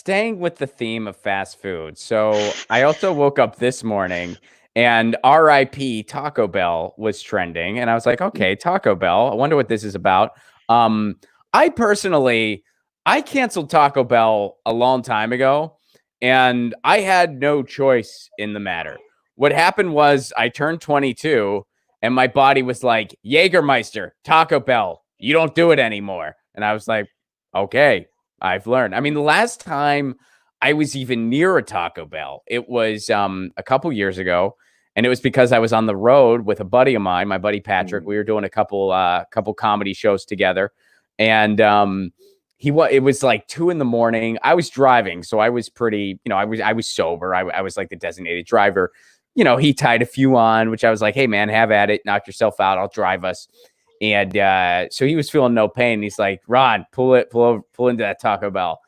staying with the theme of fast food. So I also woke up this morning and RIP Taco Bell was trending. And I was like, okay, Taco Bell. I wonder what this is about. Um, I personally, I canceled Taco Bell a long time ago, and I had no choice in the matter. What happened was I turned 22 and my body was like, Jägermeister, Taco Bell, you don't do it anymore. And I was like, okay, I've learned. I mean, the last time I was even near a Taco Bell, it was a couple years ago, and it was because I was on the road with a buddy of mine, my buddy Patrick. We were doing a couple comedy shows together, and it was like 2 a.m. I was driving, so I was pretty, I was sober. I was like the designated driver. He tied a few on, which I was like, hey man, have at it, knock yourself out, I'll drive us. And so he was feeling no pain. He's like, Ron, pull into that Taco Bell.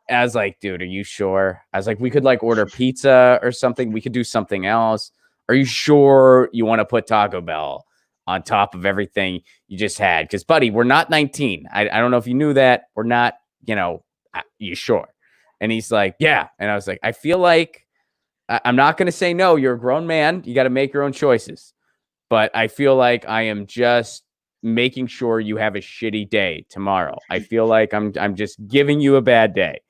And I was like, dude, are you sure? I was like, we could like order pizza or something. We could do something else. Are you sure you want to put Taco Bell on top of everything you just had? Because, buddy, we're not 19. I don't know if you knew that. We're not, you sure? And he's like, yeah. And I was like, I feel like I'm not going to say no. You're a grown man. You got to make your own choices. But I feel like I am just making sure you have a shitty day tomorrow. I feel like I'm just giving you a bad day.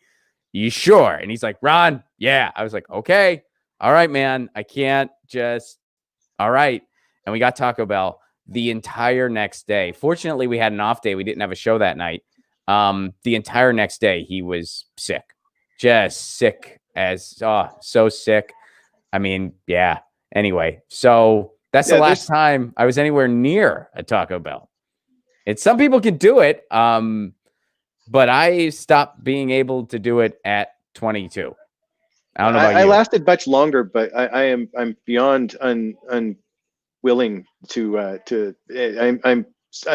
You sure? And he's like, Ron, yeah. I was like, okay. All right, man. I can't just, all right. And we got Taco Bell the entire next day. Fortunately, we had an off day. We didn't have a show that night. The entire next day, he was sick. Just sick so sick. I mean, yeah. Anyway, so that's the last time I was anywhere near a Taco Bell. Some people can do it, but I stopped being able to do it at 22. I don't know about you. I lasted much longer, but I'm beyond unwilling to. I'm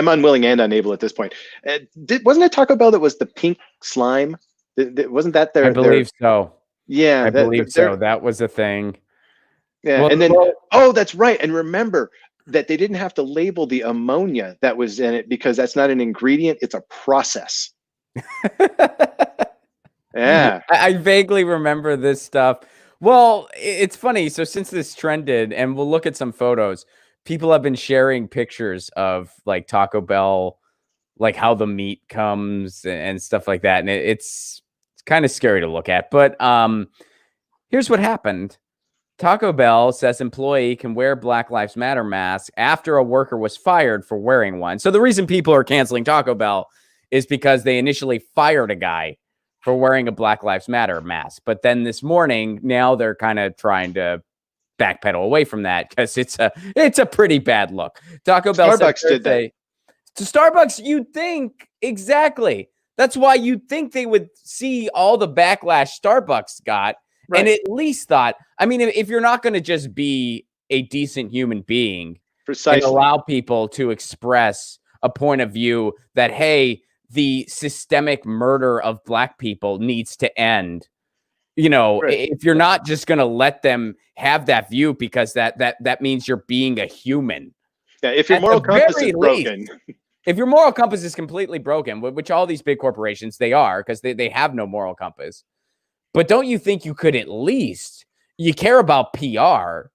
unwilling and unable at this point. Wasn't it Taco Bell that was the pink slime? Wasn't that their? I believe so. Yeah, I believe so. That was a thing. Yeah, well, and then that's right. And remember that they didn't have to label the ammonia that was in it because that's not an ingredient; it's a process. Yeah, I vaguely remember this stuff. Well, it's funny. So since this trended, and we'll look at some photos, people have been sharing pictures of like Taco Bell, like how the meat comes and stuff like that, and it's kind of scary to look at. But here's what happened. Taco Bell says employee can wear Black Lives Matter mask after a worker was fired for wearing one. So the reason people are canceling Taco Bell is because they initially fired a guy for wearing a Black Lives Matter mask. But then this morning, now they're kind of trying to backpedal away from that because it's a pretty bad look. Taco Bell Starbucks did that. To Starbucks, you'd think exactly. That's why you'd think they would see all the backlash Starbucks got. Right. And at least thought, I mean, if you're not going to just be a decent human being and allow people to express a point of view that, hey, the systemic murder of Black people needs to end. If you're not just going to let them have that view because that means you're being a human. Yeah, if your moral compass is broken. If your moral compass is completely broken, which all these big corporations, they are, because they have no moral compass. But don't you think you could at least, you care about PR,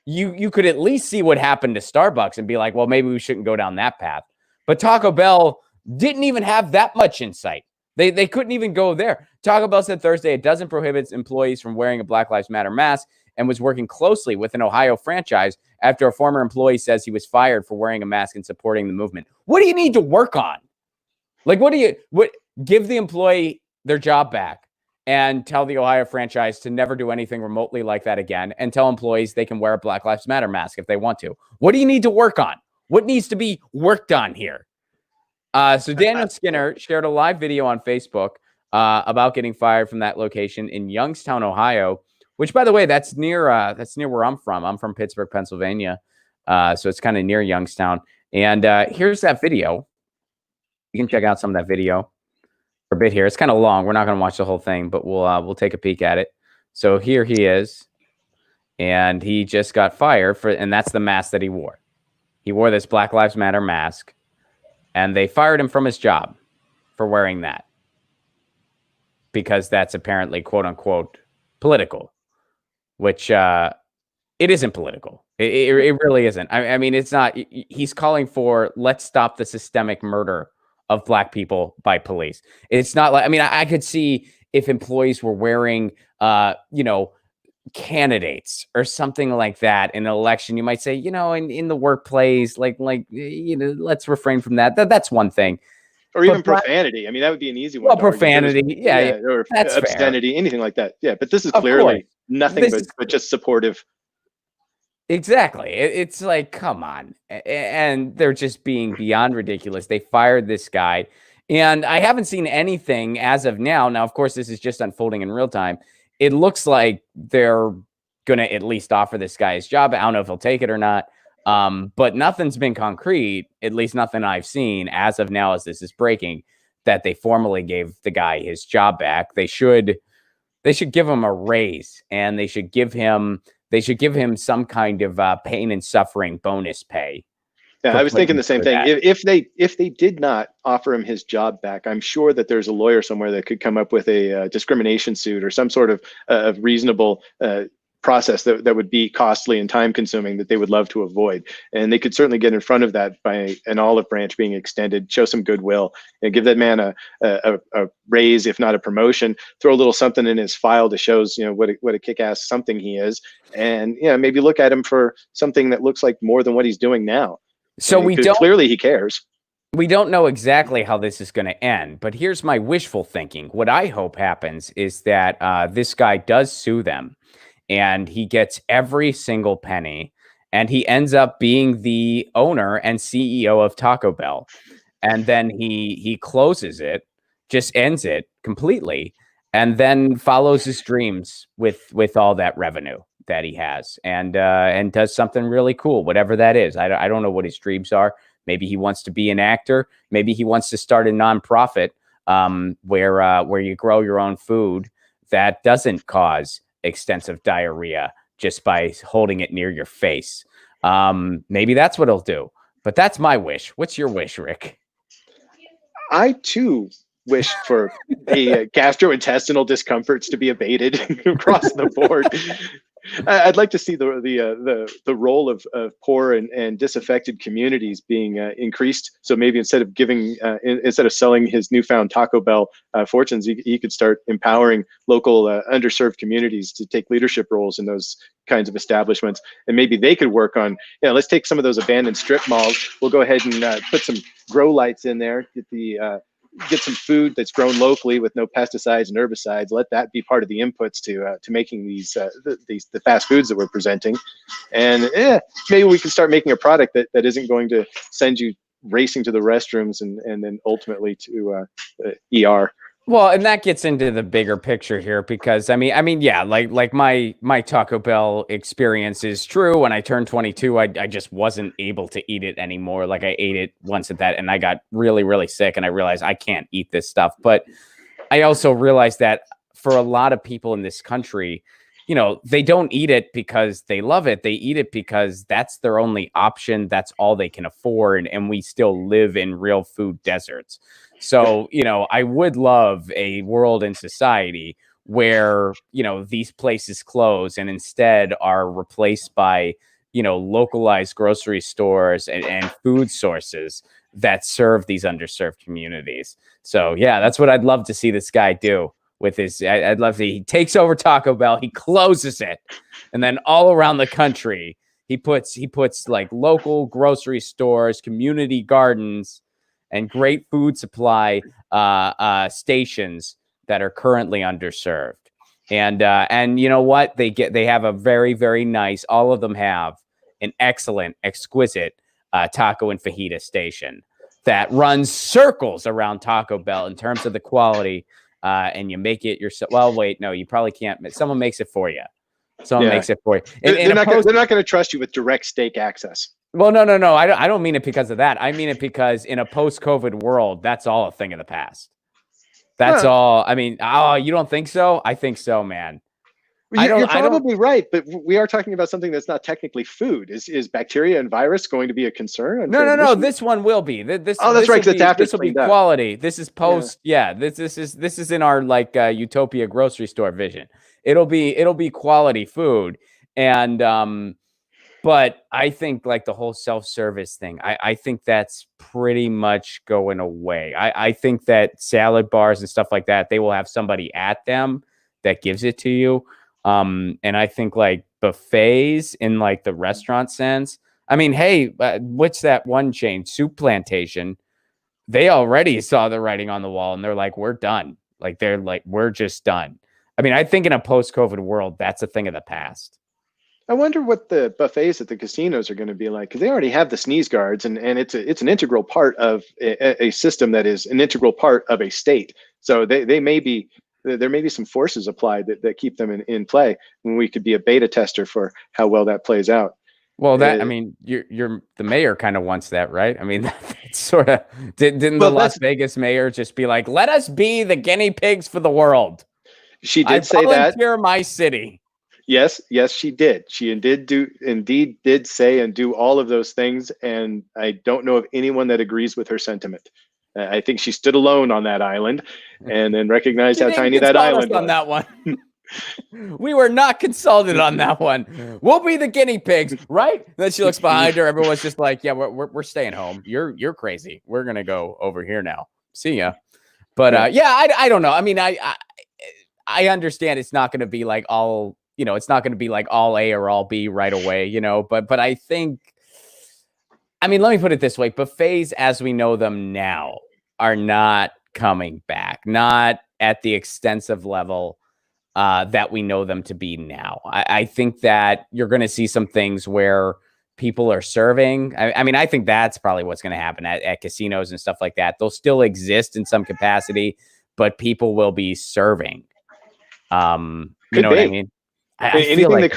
you could at least see what happened to Starbucks and be like, well, maybe we shouldn't go down that path. But Taco Bell didn't even have that much insight. They couldn't even go there. Taco Bell said Thursday it doesn't prohibit employees from wearing a Black Lives Matter mask and was working closely with an Ohio franchise after a former employee says he was fired for wearing a mask and supporting the movement. What do you need to work on? Like, give the employee their job back and tell the Ohio franchise to never do anything remotely like that again, and tell employees they can wear a Black Lives Matter mask if they want to. What do you need to work on? What needs to be worked on here? So Daniel Skinner shared a live video on Facebook about getting fired from that location in Youngstown, Ohio, which, by the way, that's near where I'm from. I'm from Pittsburgh, Pennsylvania. So it's kind of near Youngstown. And here's that video. You can check out some of that video for a bit here. It's kind of long. We're not going to watch the whole thing, but we'll take a peek at it. So here he is, and he just got fired and that's the mask that he wore. He wore this Black Lives Matter mask, and they fired him from his job for wearing that. because that's apparently quote unquote political, which it isn't political. It really isn't. I mean, it's not. He's calling for let's stop the systemic murder of Black people by police. It's not like, I mean, I could see if employees were wearing, candidates or something like that in an election, you might say, in the workplace, let's refrain from that. That's one thing. Or even profanity. I mean, that would be an easy one. Well, profanity, yeah, or that's obscenity, fair. Anything like that. Yeah, but this is clearly nothing but just supportive. Exactly. It's like, come on. And they're just being beyond ridiculous. They fired this guy. And I haven't seen anything as of now. Now, of course, this is just unfolding in real time. It looks like they're going to at least offer this guy his job. I don't know if he'll take it or not. But nothing's been concrete, at least nothing I've seen as of now as this is breaking, that they formally gave the guy his job back. They should give him a raise, and they should give him some kind of pain and suffering bonus pay. Yeah, I was thinking the same thing. If they did not offer him his job back, I'm sure that there's a lawyer somewhere that could come up with a discrimination suit or some sort of reasonable process that would be costly and time consuming that they would love to avoid. And they could certainly get in front of that by an olive branch being extended, show some goodwill, and give that man a raise, if not a promotion, throw a little something in his file that shows, what a kick-ass something he is. And maybe look at him for something that looks like more than what he's doing now. So clearly he cares. We don't know exactly how this is going to end, but here's my wishful thinking. What I hope happens is that this guy does sue them, and he gets every single penny, and he ends up being the owner and CEO of Taco Bell. And then he closes it, just ends it completely, and then follows his dreams with all that revenue that he has, and does something really cool, whatever that is. I don't know what his dreams are. Maybe he wants to be an actor. Maybe he wants to start a nonprofit where you grow your own food that doesn't cause extensive diarrhea just by holding it near your face. Maybe that's what he'll do. But that's my wish. What's your wish, Rick? I too wish for the gastrointestinal discomforts to be abated across the board. I'd like to see the role of poor and disaffected communities being increased. So maybe instead of selling his newfound Taco Bell fortunes, he could start empowering local underserved communities to take leadership roles in those kinds of establishments. And maybe they could work on, let's take some of those abandoned strip malls. We'll go ahead and put some grow lights in there, get some food that's grown locally with no pesticides and herbicides. Let that be part of the inputs to making the fast foods that we're presenting. And maybe we can start making a product that isn't going to send you racing to the restrooms and then ultimately to ER. Well, and that gets into the bigger picture here, because I mean, yeah, like my Taco Bell experience is true. When I turned 22, I just wasn't able to eat it anymore. Like, I ate it once at that, and I got really, really sick, and I realized I can't eat this stuff. But I also realized that for a lot of people in this country, they don't eat it because they love it. They eat it because that's their only option. That's all they can afford. And we still live in real food deserts. So, I would love a world and society where, these places close and instead are replaced by, localized grocery stores and food sources that serve these underserved communities. So, yeah, that's what I'd love to see this guy do. I'd love to. He takes over Taco Bell, he closes it, and then all around the country, he puts like local grocery stores, community gardens, and great food supply stations that are currently underserved. And you know what? They have a very, very nice. All of them have an excellent, exquisite taco and fajita station that runs circles around Taco Bell in terms of the quality. And you make it yourself. Well, wait, no, you probably can't. Someone makes it for you. Makes it for you. They're not going to trust you with direct steak access. Well, no. I don't mean it because of that. I mean it because in a post-COVID world, that's all a thing of the past. That's all. I mean, you don't think so? I think so, man. You're probably right, but we are talking about something that's not technically food. Is bacteria and virus going to be a concern on transmission? No. This one will be. Oh, that's right, because it's after this will be cleaned up. quality. This is post. Yeah. This is in our like utopia grocery store vision. It'll be quality food, and but I think like the whole self-service thing, I think that's pretty much going away. I think that salad bars and stuff like that, they will have somebody at them that gives it to you. And I think like buffets in like the restaurant sense. I mean, hey, what's that one chain, Soup Plantation? They already saw the writing on the wall and they're like, we're done. Like they're like, we're just done. I mean, I think in a post-COVID world, that's a thing of the past. I wonder what the buffets at the casinos are going to be like, because they already have the sneeze guards, and it's an integral part of a system that is an integral part of a state. So they may be, there may be some forces applied that keep them in play, when we could be a beta tester for how well that plays out. Well, I mean, you're the mayor kind of wants that, right? I mean, that's sort of didn't the Las Vegas mayor just be like, let us be the guinea pigs for the world? She did say that. Volunteer my city. Yes, she did. She indeed did say and do all of those things. And I don't know of anyone that agrees with her sentiment. I think she stood alone on that island, and then recognized how tiny that island was. On that one. We were not consulted on that one. We'll be the guinea pigs, right? Then she looks behind her. Everyone's just like, yeah, we're staying home. You're crazy. We're gonna go over here now. See ya. But I don't know. I mean, I understand it's not going to be like all. It's not going to be like all A or all B right away, but I think, I mean, let me put it this way. Buffets as we know them now are not coming back, not at the extensive level that we know them to be now. I think that you're going to see some things where people are serving. I mean, I think that's probably what's going to happen at casinos and stuff like that. They'll still exist in some capacity, but people will be serving. You know what I mean? Anything that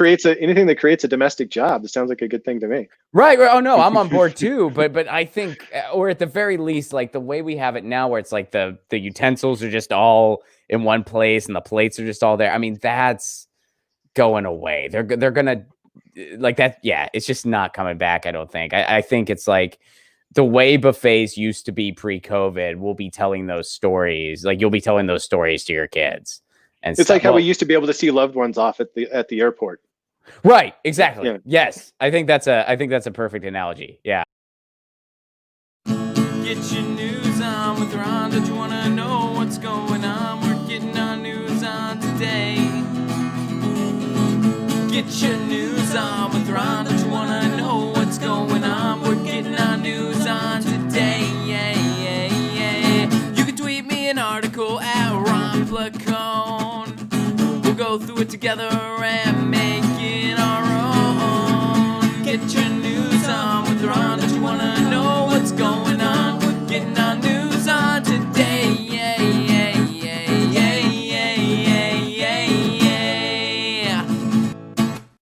creates a domestic job, that sounds like a good thing to me. Right. Oh no, I'm on board too. But I think, or at the very least, like the way we have it now, where it's like the utensils are just all in one place and the plates are just all there. I mean, that's going away. They're gonna like that. Yeah, it's just not coming back. I don't think. I think it's like the way buffets used to be pre-COVID. We'll be telling those stories. Like you'll be telling those stories to your kids. And it's like how we used to be able to see loved ones off at the airport. Right. Exactly. Yeah. Yes. I think that's a perfect analogy. Yeah. Get your news on with Ron. Don't you want to know what's going on? We're getting our news on today. Get your news on with Ron. Don't you want to know what's going on? We're getting our news on today. Yeah. You can tweet me an article at Ron Placone. Go through it together and make it our own. Get your